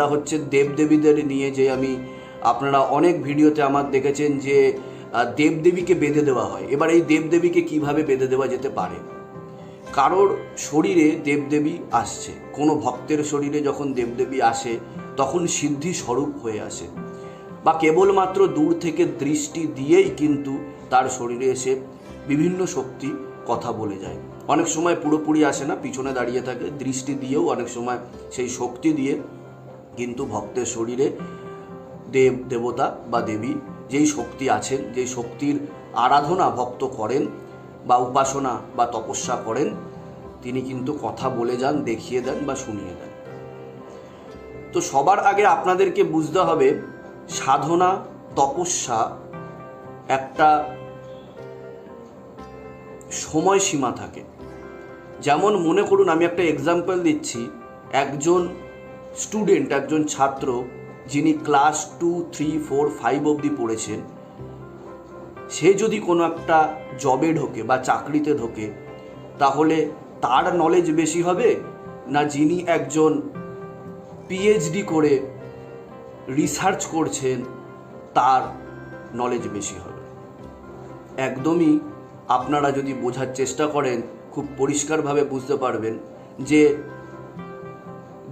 সেটা হচ্ছে দেবদেবীদের নিয়ে। যে আমি আপনারা অনেক ভিডিওতে আমার দেখেছেন যে দেবদেবীকে বেঁধে দেওয়া হয়। এবার এই দেবদেবীকে কিভাবে বেঁধে দেওয়া যেতে পারে? কারোর শরীরে দেবদেবী আসছে, কোনো ভক্তের শরীরে যখন দেবদেবী আসে তখন সিদ্ধি স্বরূপ হয়ে আসে, বা কেবলমাত্র দূর থেকে দৃষ্টি দিয়েই কিন্তু তার শরীরে এসে বিভিন্ন শক্তি কথা বলে যায়। অনেক সময় পুরোপুরি আসে না, পিছনে দাঁড়িয়ে থাকে, দৃষ্টি দিয়েও অনেক সময় সেই শক্তি দিয়ে কিন্তু ভক্তের শরীরে দেব দেবতা বা দেবী যেই শক্তি আছেন, যেই শক্তির আরাধনা ভক্ত করেন বা উপাসনা বা তপস্যা করেন, তিনি কিন্তু কথা বলে যান, দেখিয়ে দেন বা শুনিয়ে দেন। তো সবার আগে আপনাদেরকে বুঝতে হবে সাধনা তপস্যা একটা সময়সীমা থাকে। যেমন মনে করুন, আমি একটা এক্সাম্পল দিচ্ছি, একজন স্টুডেন্ট, একজন ছাত্র যিনি ক্লাস 2, 3, 4, 5 অবধি পড়েছেন, সে যদি কোনো একটা জবে ঢোকে বা চাকরিতে ঢোকে, তাহলে তার নলেজ বেশি হবে না যিনি একজন পিএইচডি করে রিসার্চ করছেন তার নলেজ বেশি হবে? একদমই আপনারা যদি বোঝার চেষ্টা করেন খুব পরিষ্কারভাবে বুঝতে পারবেন যে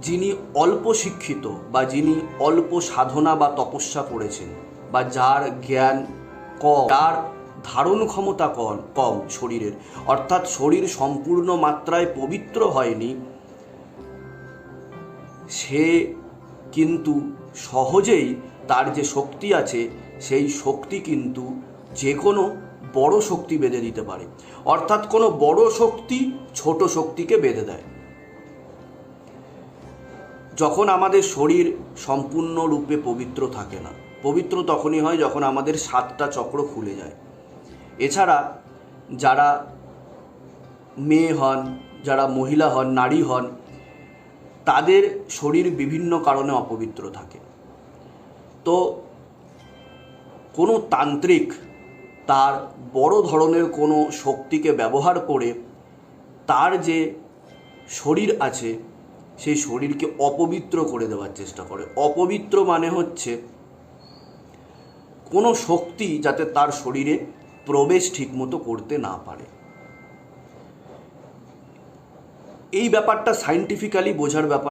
যিনি অল্প শিক্ষিত বা যিনি অল্প সাধনা বা তপস্যা করেছেন, বা যার জ্ঞান কম, যার ধারণ ক্ষমতা কম শরীরের, অর্থাৎ শরীর সম্পূর্ণ মাত্রায় পবিত্র হয়নি, সে কিন্তু সহজেই তার যে শক্তি আছে সেই শক্তি কিন্তু যে কোনো বড় শক্তি বেঁধে দিতে পারে। অর্থাৎ কোনো বড় শক্তি ছোট শক্তিকে বেঁধে দেয়। যখন আমাদের শরীর সম্পূর্ণরূপে পবিত্র থাকে না, পবিত্র তখনই হয় যখন আমাদের 7টা চক্র খুলে যায়। এছাড়া যারা মেয়ে হন, যারা মহিলা হন, নারী হন, তাদের শরীর বিভিন্ন কারণে অপবিত্র থাকে। তো কোনো তান্ত্রিক তার বড় ধরনের কোনো শক্তিকে ব্যবহার করে তার যে শরীর আছে সেই শরীরকে অপবিত্র করে দেওয়ার চেষ্টা করে। অপবিত্র মানে হচ্ছে কোনো শক্তি যাতে তার শরীরে প্রবেশ ঠিকমতো করতে না পারে। এই ব্যাপারটা সায়েন্টিফিক্যালি বোঝার ব্যাপার।